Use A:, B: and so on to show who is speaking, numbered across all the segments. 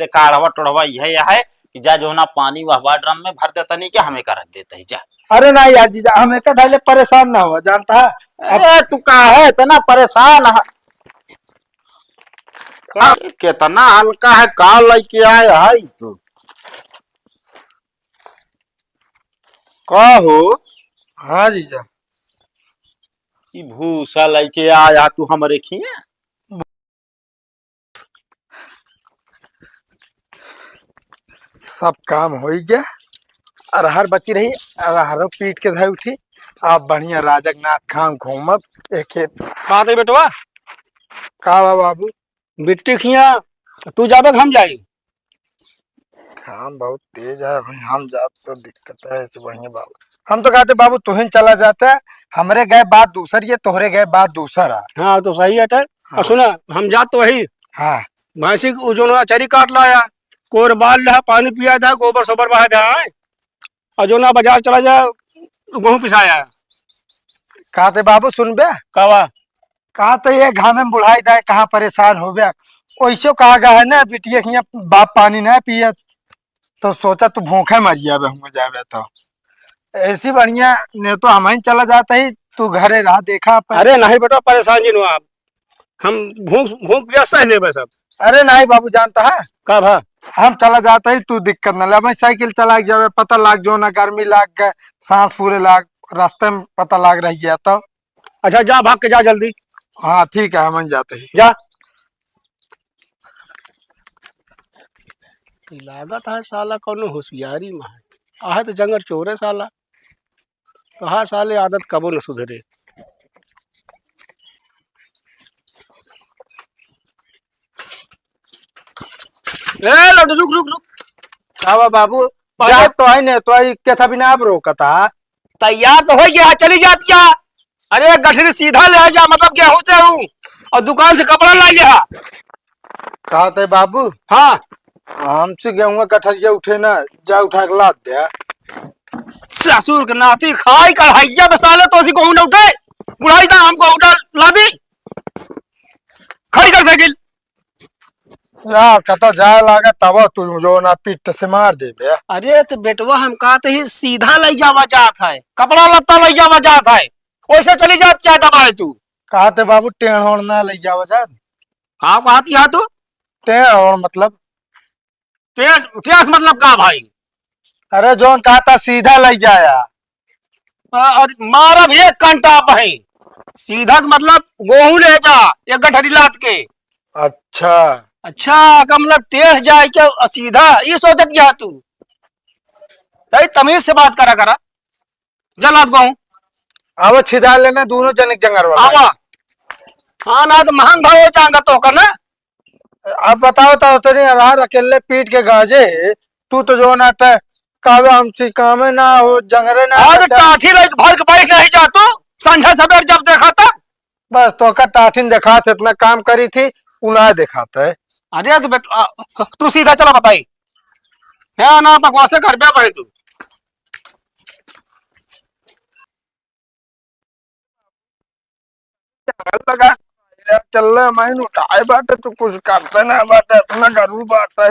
A: दे काढ़वा टोढ़वा यह है कि जा जो ना पानी वहवा ड्रम में भर देता नहीं कि हमें का रख देता है जा।
B: अरे ना यार जीजा हमें का धैले परेशान ना हो जानता है।
A: अरे तू का है इतना परेशान है कितना हल्का है का लेके आया है तू का हो।
B: हाँ जीजा
A: ई भूसा लेके आया तू हमरे खिया।
B: सब काम हो गया अरहर बची रही अरहर पीट के धाई उठी। आप बढ़िया राजगनाथ खाम घूमब एक
C: कहा थे बेटवा
B: का बाबू
C: बिट्टी खिया तू जाबे हम जाई।
B: काम बहुत तेज है हम जात तो दिक्कत है ऐसे बढ़िया बाबू। हम तो कहते बाबू तुहिन चला जाता है हमरे गए बात दूसर ये तोहरे गए बात दूसर है।
C: हाँ तो सही है टर।
B: हाँ।
C: सुना हम जात तो वही
B: हाँ
C: भैंसी जो चरी काट लाया कोर बाल रहा पानी पिया था गोबर सोबर बहा था और जो ना बाजार चला जाए गेहूं पिसाया
B: कहते बाबू सुन बे
C: कवा
B: कहा तो ये घाम में बुढ़ाई था कहाँ परेशान हो गया वैसे कहा गया है ना बिटिया के यहाँ बाप पानी ना पिया तो सोचा तू भूखे मर जाबे हम जाबे तो ऐसी बढ़िया ने तो हम ही चला जाता ही तू घरे रहा देखा अपन।
C: अरे नहीं बेटा परेशान जी नो आप हम भूख भूख पिया सह ले बस अब।
B: अरे नहीं बाबू जानता है
C: का भा
B: हम चला जाता ही तू दिक्कत न ले मैं साइकिल चला के जावे पता लाग जो ना गर्मी लाग गए सांस पूरे लाग रास्ते में पता लाग रही गया तो।
C: अच्छा जा भाग के जा जल्दी।
B: हाँ ठीक है हम जाते ही
C: जा लागत है साला कौनो होशियारी में है आहे तो जंगल चोरे साला कहा साले आदत कबो न सुधरे। ए लड्डू रुक रुक रुक
B: हाँ बाबू जा तो है ने तो के था बिना आप रोकता
C: तैयार तो हो गया चली जाती है। अरे गठरी सीधा ले जा मतलब गेहूं से हूँ और दुकान से कपड़ा ला लिया।
B: कहा थे बाबू
C: हाँ
B: हमसे गेहूं कठरिया उठे ना जा उठा के लाद दे।
C: ससुर के नाती खाई कढ़ाइया बसाले तो उसी को न उठे बुढ़ाई था हमको उठा ला दी खड़ी कर साइकिल।
B: यार कतो जाए लागे तब तू जो ना पीठ से मार दे बे।
C: अरे तो बेटवा हम कहते ही सीधा ले जावा जात है कपड़ा लत्ता ले जावा जात है वैसे चली जात क्या दबा है तू।
B: कहा थे बाबू टेढ़ होड़ ना ले जाओ जा।
C: हाँ कहती है तू
B: टेढ़ होड़ मतलब
C: टेढ़ मतलब का भाई।
B: अरे जोन कहा था सीधा ले जाया
C: और मारब एक घंटा भाई सीधा का मतलब गेहूं ले जा एक गठरी लाद के।
B: अच्छा
C: अच्छा का मतलब टेढ़ जाए क्या सीधा ये सोचत क्या तू तमीज से बात करा करा जलाद गेहूं
B: अब छिदा लेना दोनों जनिक जंगर वाला।
C: आवा हाँ ना तो महंग भाव चांगा तो का ना।
B: अब बताओ तो नहीं अरहर अकेले पीट के गाजे तू तो जो ना कावे हमसे काम ना हो जंगरे ना
C: और टाठी ले भर के बैठ नहीं जा तू संझा सवेर जब देखा तब
B: बस तो का टाठिन देखा थे इतना काम करी थी उना दिखाता है।
C: अरे तो बेटा तू सीधा चला बताई है ना बकवासे कर पे भाई तू।
B: लगा चल रहा मैं उठाए बाटे तू कुछ करते ना बाटे इतना गरू बाटे।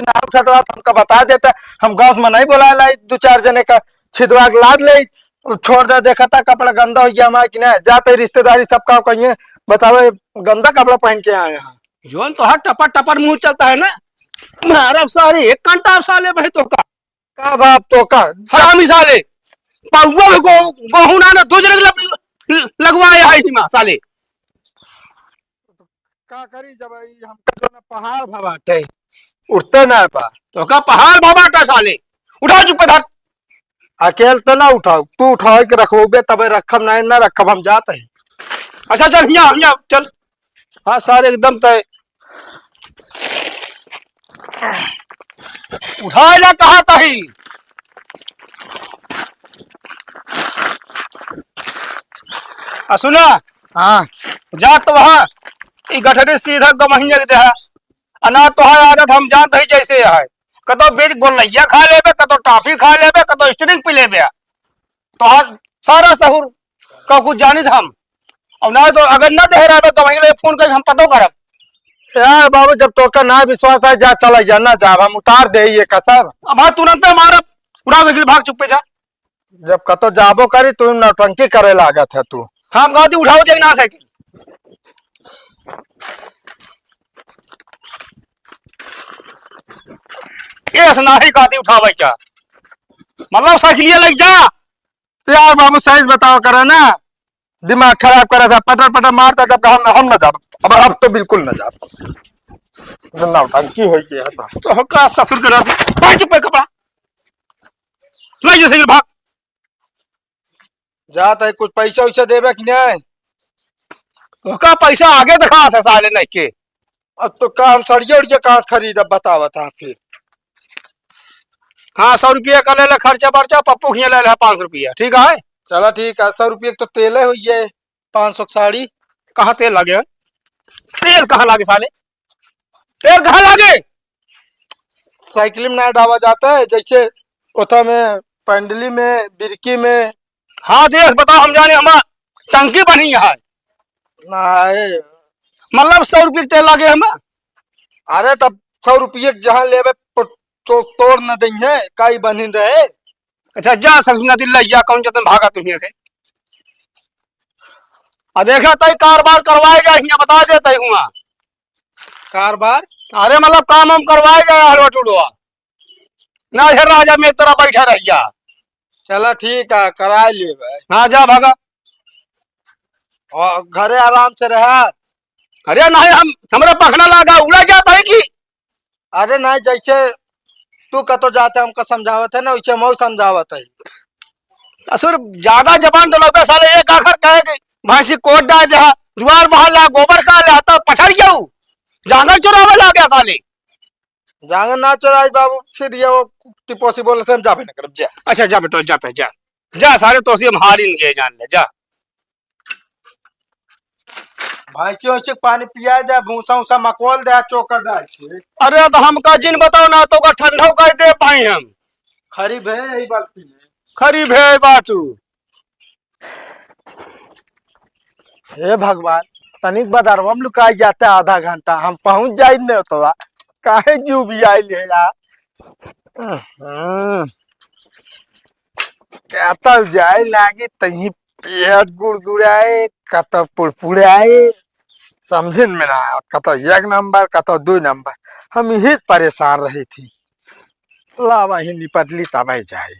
B: हमको बता देता हम गांव में नहीं बुला लाई दो चार जने का छिदवा लाद ले छोड़ दे देखा था कपड़ा गंदा हो गया हमारा कि नहीं जाते रिश्तेदारी सबका कहिए बतावे गंदा कपड़ा पहन के आए यहाँ
C: जोन तो हर टपर टपर मुंह चलता है ना मारब सारे एक घंटा साले भाई तो का
B: बाप तो का
C: हरामी साले पहुआ में गेहूं ना दूसरे लगवाया है हिमा साले
B: का करी जब हमका जो ना पहाड़ भवाटे उठते ना पा
C: तो का पहाड़ बाबा साले उठा चुप धर
B: अकेले तो ना उठाओ तू उठाओ के रखोगे तब रखब नहीं ना रखब हम जाते हैं।
C: अच्छा चल यहाँ चल हाँ सारे एकदम तय उठाए ना कहा तही सुना
B: हाँ
C: जा तो वहां गठरी सीधा गमहिया के देहा अना तो है आदत हम जानते ही जैसे है कतो बीज गोलैया खा लेबे कतो टॉफी खा लेबे कतो स्ट्रिंग पी लेबे तो सारा सहूर का कुछ जानी था हम। अब ना तो अगर न दे रहा तो वहीं ले फोन करके हम पतो करब।
B: यार बाबू जब तो का ना विश्वास है जा चला जाना जा हम उतार दे ये कसर।
C: अब हाँ तुरंत हमारा उड़ा दे भाग चुप जा।
B: जब कतो जाबो करी तू नौटंकी करे लागत है तू।
C: हम कहा थी उठाओ देख ना साइकिल। ये सुना ही कहा थी उठावा क्या मतलब साइकिल ये लग जा।
B: यार बाबू सही बताओ करे ना दिमाग खराब करे था पटर पटर मारता जब कहा हम न जाब। अब तो बिल्कुल न जाब नौटंकी हो गई है
C: तो का ससुर करा भाग चुप कपड़ा ले जा साइकिल भाग।
B: जाता है कुछ पैसा वैसा देवे कि नहीं।
C: का पैसा आगे दिखा था साले नहीं के।
B: अब तो का हम सड़िया उड़िया कहाँ से खरीदा बतावा था फिर।
C: हाँ 100 रुपया का ले ले खर्चा बर्चा पप्पू खिया ले ले 500 रुपया ठीक है।
B: चला ठीक है 100 रुपये तो तेल हुई है 500 की साड़ी।
C: कहाँ तेल लगे तेल कहाँ लागे साले तेल कहाँ लागे।
B: साइकिल में ना डाला जाता है जैसे ओथा में पंडली में बिरकी में।
C: हाँ देख बताओ हम जाने हमारा टंकी बनी है
B: नहीं
C: मतलब 100 रुपये तेल लागे हम।
B: अरे तब 100 रुपये जहाँ लेवे तो तोड़ न देंगे काई बनी रहे।
C: अच्छा जा सजना दिल जा कौन जतन भागा तुम्हें से आ देखा तय कारोबार करवाए जाए यहाँ बता देते हुआ
B: कारबार।
C: अरे मतलब काम हम करवाए जाए हलवा टूडवा ना इधर राजा मेरी तरह बैठा रह जा।
B: चला ठीक है करा लेवे।
C: हाँ जा भागा
B: और घरे आराम से रहा।
C: अरे नहीं हम हमारा पखना लागा उड़ा जाता है कि।
B: अरे नहीं जैसे तू कतो जाते हमको समझावत है ना वैसे मैं समझावत है।
C: असुर ज्यादा जबान तो लगे साले एक आखिर कहे कि भैंसी कोट डाल दे द्वार बहाल ला गोबर का ले तो पछड़ जाऊ जांगर चुरावे ला गया साले।
B: जांगर ना चोराज बाबू फिर ये वो टिपोसी बोले से हम जाबे न करब जा।
C: अच्छा जा बेटो जाता जा जा सारे तो हम हार ही नहीं जान ले जा।
B: भैंसी वैसे पानी पिया जा भूसा उसा मकोल दे चोकर डाल के।
C: अरे तो हमका जिन बताओ ना तो का ठंडा कर दे पाई हम
B: खरी भे यही बाल्टी में।
C: खरी भे बाटू।
B: हे भगवान तनिक बदरवा में लुकाई जाता आधा घंटा हम पहुंच जाए न तो काहे जू भी आई ले यार। कहता जाए लागे तही पेट गुड़गुड़ाए कत पुड़पुड़ाए समझे में ना कत 1 नंबर कत 2 नंबर हम यही परेशान रही थी। ला वही निपटली तब जाए।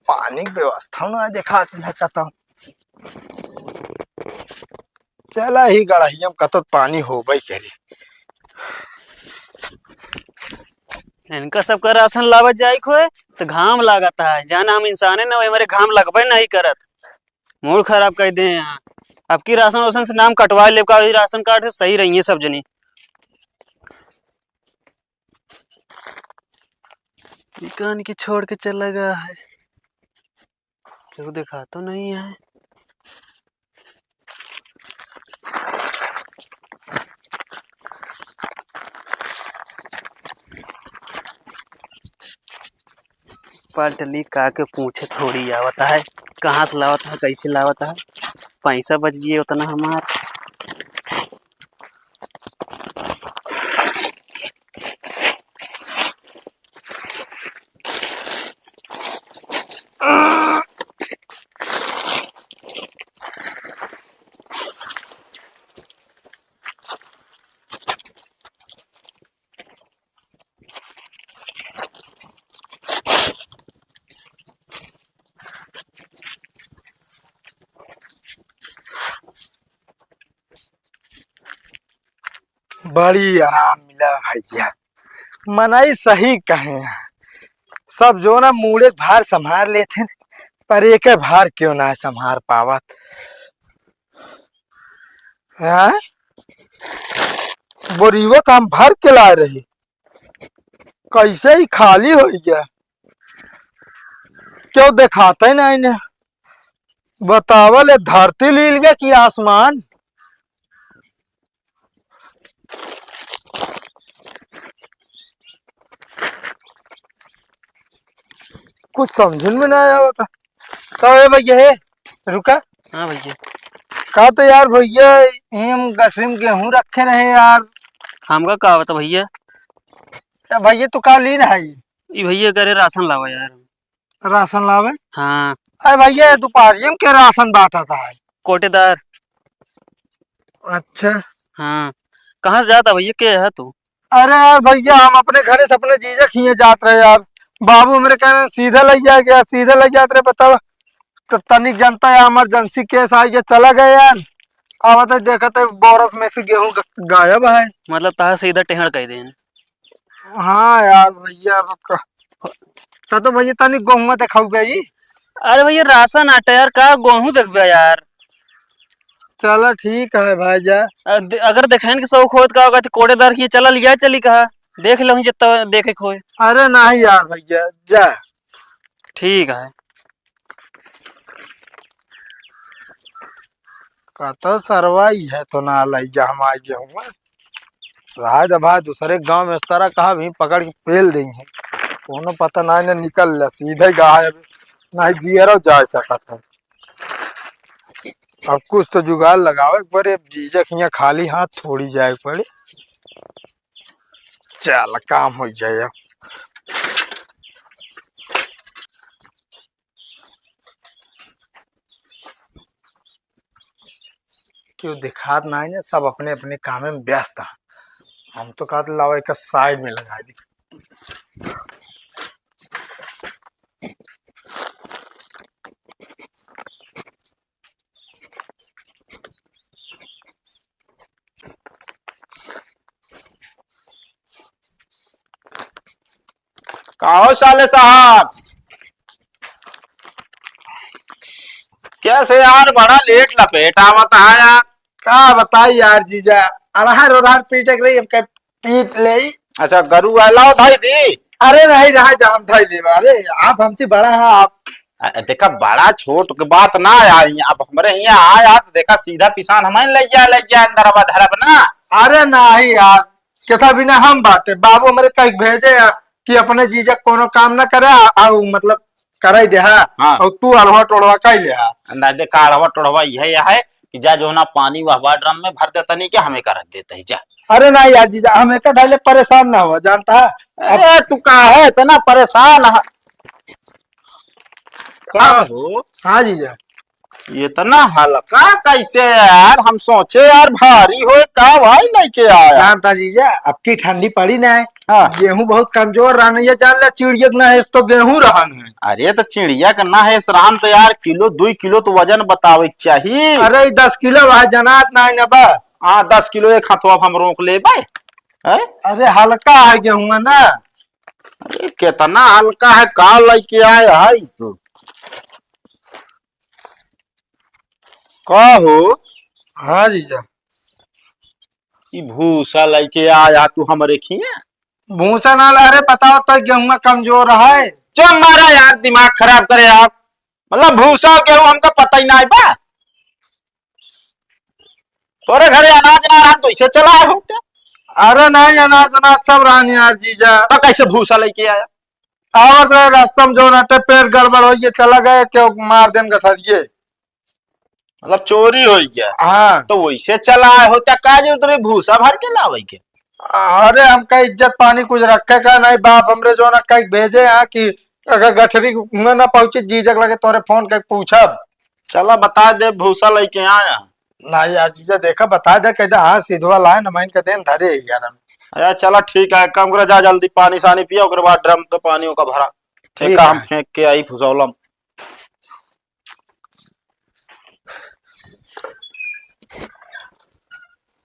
B: पानी की व्यवस्था ना देखा कहता चला ही गढ़ियम कतो पानी हो भाई करी।
D: इनका सबका राशन लावत जाए खोए तो घाम लागता है जाना हम इंसान है ना वही हमारे घाम लगबे नहीं करत मूड खराब कर दे यहाँ। अब की राशन वासन से नाम कटवा ले का राशन कार्ड से सही रही है सब जनी। दुकान की छोड़ के चला गया है क्यों दिखा तो नहीं है। पलटली का के पूछे थोड़ी आवता है कहाँ से लावता है कैसे लावता है पैसा बच गए उतना हमार।
B: बड़ी आराम मिला भैया मनाई सही कहे सब जो ना मूड़े भार संभार लेते पर एक भार क्यों ना संभार पावत है। बोरीवो तो हम भर के ला रही कैसे ही खाली हो गया क्यों दिखाते ना इन्हें बतावल धरती लील गया कि आसमान। कुछ समझ में ना आया होता। तो ये भैया है रुका।
D: हाँ भैया।
B: कहा तो यार भैया हम गठरी में गेहूं रखे रहे यार।
D: हमका का बता भैया।
B: क्या भैया तू का ली है
D: ये भैया करे राशन लावा यार।
B: राशन लावे?
D: हाँ।
B: अरे भैया दोपहरिया में के राशन बांटा था।
D: कोटेदार।
B: अच्छा।
D: हाँ। कहाँ से जाता भैया, क्या है तू?
B: अरे यार भैया हम अपने घरे से अपने जीजा खिए जात रहे यार। बाबू मेरे कहने सीधे ले जाए यार, सीधे ले जाते रहे बताओ। तो तनिक जनता है इमरजेंसी केस आई के चला गया यार। अब तो देखा तो बोरस में से गेहूं गायब है।
D: मतलब तहा सीधा टेहड़ कह देन।
B: हाँ यार भैया तो भैया तनिक गेहूं दिखाऊ गई।
D: अरे भैया राशन आटा यार, का गेहूं देखबे यार।
B: चलो ठीक है भाई जा।
D: अगर देखेन के शौक होत का होगा तो कोटेदार की चला लिया चली कहा देख लो जितना देखे खोए।
B: अरे नहीं यार भैया जा।
D: ठीक है।
B: तो सरवाई है तो ना लाई जा हम आ गेहूं राज भाई दूसरे गांव में इस तरह कहा भी पकड़ के पेल देंगे कोनो पता ना ने निकल ले सीधे गायब ना जियरो जा सकता है। अब कुछ तो जुगाड़ लगाओ एक बार जीजा यहाँ खाली हाथ थोड़ी जाए पड़े। चल काम हो जाए। क्यों दिखात ना है ना, सब अपने अपने काम में व्यस्त है। हम तो कहते लाओ एक साइड में लगा दी।
A: कहो साले साहब, कैसे यार बड़ा लेट लपेटा बता यार।
B: क्या बताई यार जीजा अरहर उरहर पीटक रही अब पीट ले।
A: अच्छा गरु लाओ भाई दी।
B: अरे नहीं रहा जाम था ले। अरे आप हमसे बड़ा है आप।
A: देखा बड़ा छोट के बात ना आई, अब हमारे यहाँ आया तो देखा सीधा पिसान हमें ले जा अंदर अब धरब ना।
B: अरे नहीं यार केथा बिना हम बाटे बाबू हमारे कहीं भेजे यार कि अपने जीजा कोनो काम ना करे मतलब करे दे।
A: हाँ।
B: और तू अरवा टोड़वा कई ले।
A: अंदाज दे काढ़वा टोढ़वा यह है कि जा जो ना पानी वहवा ड्रम में भर देता नहीं कि हमें कर रख देता है जा।
B: अरे नहीं यार जीजा हमें का धैले परेशान ना हुआ जानता है।
A: अरे तू का है इतना परेशान है? का हो?
B: हाँ जीजा
A: इतना हल्का कैसे यार, हम सोचे यार भारी हो का भाई नहीं के आया।
B: जानता जीजा अब की ठंडी पड़ी ना है।
A: हाँ।
B: गेहूं बहुत कमजोर रहना है जान ले चिड़िया ना है तो गेहूं रहन है।
A: अरे तो चिड़िया करना है शरान तो यार किलो 2 किलो तो वजन बतावे चाहिए।
B: अरे 10 किलो वह जनात ना है ना बस।
A: हाँ 10 किलो एक हाथवा हम रोक ले भाई।
B: अरे हल्का है गेहूं ना।
A: अरे कितना हल्का है का लेके आया है तू? का हो?
B: हाँ जीजा
A: ई भूसा लेके आया तू हमरे खिया?
B: भूसा ना ला। अरे बताओ तो गेहूं कमजोर है।
A: जो मारा यार दिमाग खराब करे आप, मतलब भूसा गेहूं हमका पता ही ना है बा। तोरे घरे अनाज ना रहा तो इसे चला है होते।
B: अरे नहीं अनाज अनाज सब रहनी यार जीजा।
A: तो कैसे भूसा लेके आया?
B: और रास्ता में जो नटे पैर गड़बड़ हो ये चला गए क्यों मार देन गठा दिए।
A: मतलब चोरी हो गया?
B: हाँ
A: तो वैसे चला है होता काज उतरे भूसा भर के लावे के।
B: अरे हमका इज्जत पानी कुछ रखे का नहीं बाप हमरे जो ना कहीं भेजे यहाँ की अगर गठरी में ना पहुंचे जीजक लगे तोरे फोन के पूछब।
A: चला बता दे भूसा लेके आया।
B: नहीं यार जीजा देखा बता दे कहते हाँ सीधवा लाए न माइन के देन धरे यार।
A: अरे चला ठीक है, कम कर जा जल्दी पानी सानी पिया ओकर बाद ड्रम तो पानी का भरा। ठीक है हम फेंक के आई फुसौलम।